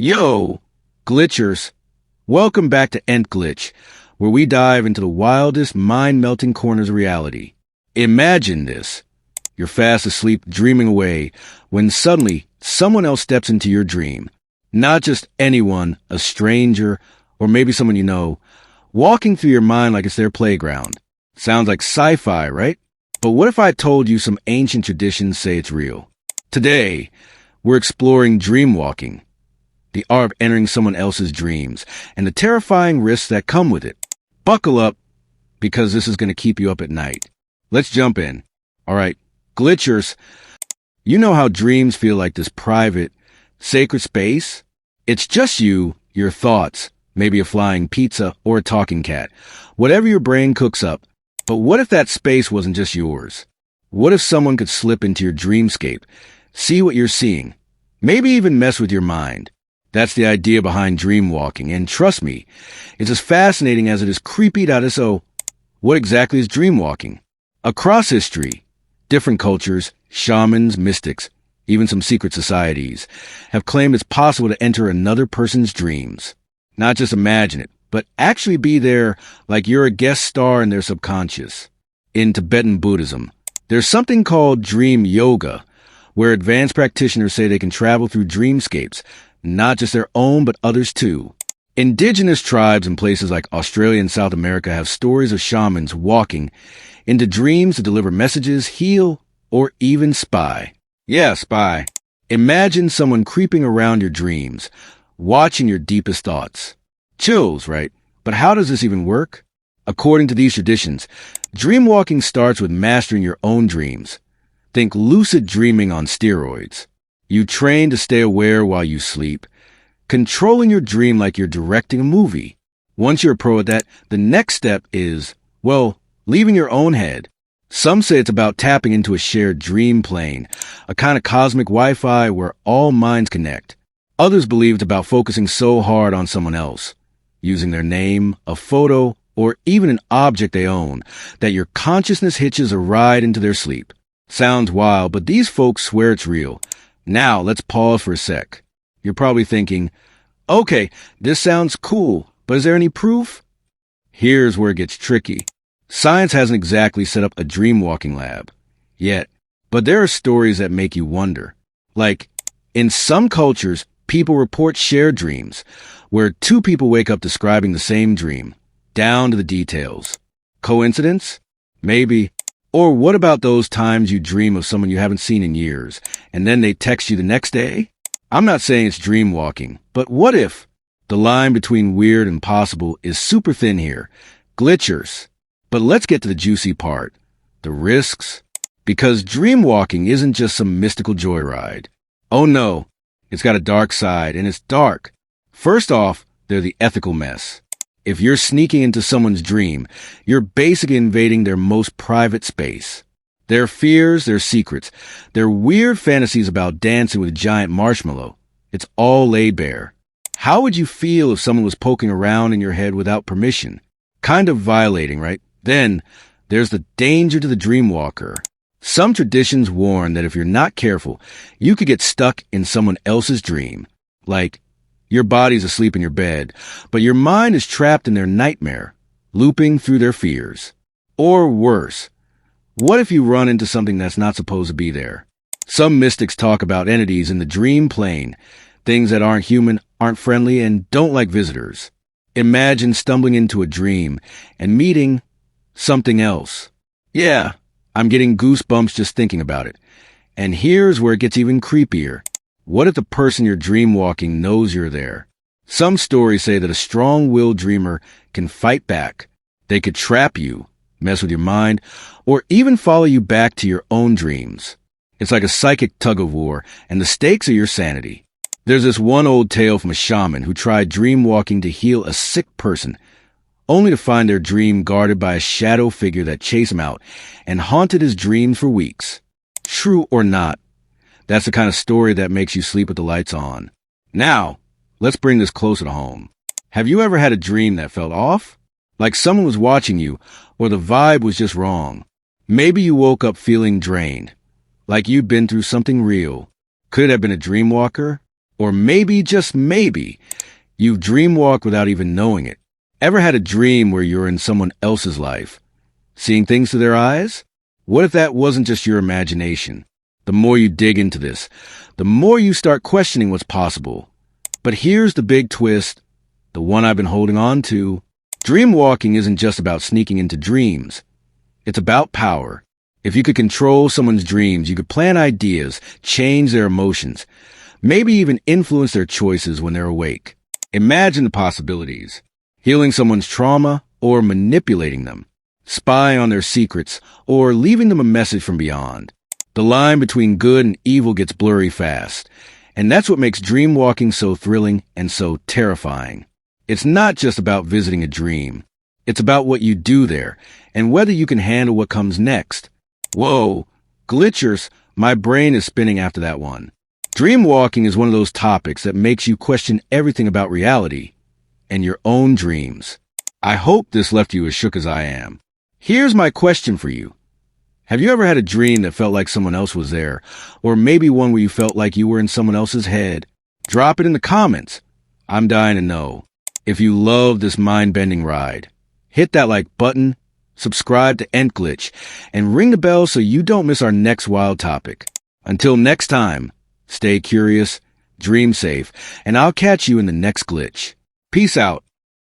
Yo, Glitchers! Welcome back to Nth Glitch, where we dive into the wildest, mind-melting corners of reality. Imagine this. You're fast asleep, dreaming away, when suddenly someone else steps into your dream. Not just anyone, a stranger, or maybe someone you know, walking through your mind like it's their playground. Sounds like sci-fi, right? But what if I told you some ancient traditions say it's real? Today, we're exploring dreamwalking, the art of entering someone else's dreams, and the terrifying risks that come with it. Buckle up, because this is going to keep you up at night. Let's jump in. All right, Glitchers, you know how dreams feel like this private, sacred space? It's just you, your thoughts, maybe a flying pizza or a talking cat, whatever your brain cooks up. But what if that space wasn't just yours? What if someone could slip into your dreamscape, see what you're seeing, maybe even mess with your mind? That's the idea behind dreamwalking, and trust me, it's as fascinating as it is creepy. So, what exactly is dreamwalking? Across history, different cultures, shamans, mystics, even some secret societies, have claimed it's possible to enter another person's dreams. Not just imagine it, but actually be there like you're a guest star in their subconscious. In Tibetan Buddhism, there's something called dream yoga, where advanced practitioners say they can travel through dreamscapes, not just their own, but others too. Indigenous tribes in places like Australia and South America have stories of shamans walking into dreams to deliver messages, heal, or even spy. Yeah, spy. Imagine someone creeping around your dreams, watching your deepest thoughts. Chills, right? But how does this even work? According to these traditions, dreamwalking starts with mastering your own dreams. Think lucid dreaming on steroids. You train to stay aware while you sleep, controlling your dream like you're directing a movie. Once you're a pro at that, the next step is, well, leaving your own head. Some say it's about tapping into a shared dream plane, a kind of cosmic Wi-Fi where all minds connect. Others believe it's about focusing so hard on someone else, using their name, a photo, or even an object they own, that your consciousness hitches a ride into their sleep. Sounds wild, but these folks swear it's real. Now, let's pause for a sec. You're probably thinking, okay, this sounds cool, but is there any proof? Here's where it gets tricky. Science hasn't exactly set up a dreamwalking lab yet, but there are stories that make you wonder. Like, in some cultures, people report shared dreams, where two people wake up describing the same dream, down to the details. Coincidence? Maybe. Or what about those times you dream of someone you haven't seen in years, and then they text you the next day? I'm not saying it's dreamwalking, but what if? The line between weird and possible is super thin here. Glitchers. But let's get to the juicy part. The risks. Because dreamwalking isn't just some mystical joyride. Oh no, it's got a dark side, and it's dark. First off, they're the ethical mess. If you're sneaking into someone's dream, you're basically invading their most private space. Their fears, their secrets, their weird fantasies about dancing with a giant marshmallow. It's all laid bare. How would you feel if someone was poking around in your head without permission? Kind of violating, right? Then, there's the danger to the dreamwalker. Some traditions warn that if you're not careful, you could get stuck in someone else's dream. Like, your body's asleep in your bed, but your mind is trapped in their nightmare, looping through their fears. Or worse, what if you run into something that's not supposed to be there? Some mystics talk about entities in the dream plane, things that aren't human, aren't friendly, and don't like visitors. Imagine stumbling into a dream and meeting something else. Yeah, I'm getting goosebumps just thinking about it. And here's where it gets even creepier. What if the person you're dreamwalking knows you're there? Some stories say that a strong-willed dreamer can fight back. They could trap you, mess with your mind, or even follow you back to your own dreams. It's like a psychic tug-of-war, and the stakes are your sanity. There's this one old tale from a shaman who tried dreamwalking to heal a sick person, only to find their dream guarded by a shadow figure that chased him out and haunted his dreams for weeks. True or not, that's the kind of story that makes you sleep with the lights on. Now, let's bring this closer to home. Have you ever had a dream that felt off? Like someone was watching you, or the vibe was just wrong? Maybe you woke up feeling drained, like you'd been through something real. Could it have been a dreamwalker? Or maybe, just maybe, you've dreamwalked without even knowing it. Ever had a dream where you're in someone else's life? Seeing things through their eyes? What if that wasn't just your imagination? The more you dig into this, the more you start questioning what's possible. But here's the big twist, the one I've been holding on to. Dreamwalking isn't just about sneaking into dreams. It's about power. If you could control someone's dreams, you could plan ideas, change their emotions, maybe even influence their choices when they're awake. Imagine the possibilities. Healing someone's trauma or manipulating them. Spying on their secrets or leaving them a message from beyond. The line between good and evil gets blurry fast. And that's what makes dreamwalking so thrilling and so terrifying. It's not just about visiting a dream. It's about what you do there and whether you can handle what comes next. Whoa, glitchers, my brain is spinning after that one. Dreamwalking is one of those topics that makes you question everything about reality and your own dreams. I hope this left you as shook as I am. Here's my question for you. Have you ever had a dream that felt like someone else was there, or maybe one where you felt like you were in someone else's head? Drop it in the comments. I'm dying to know. If you love this mind-bending ride, hit that like button, subscribe to Nth Glitch, and ring the bell so you don't miss our next wild topic. Until next time, stay curious, dream safe, and I'll catch you in the next glitch. Peace out.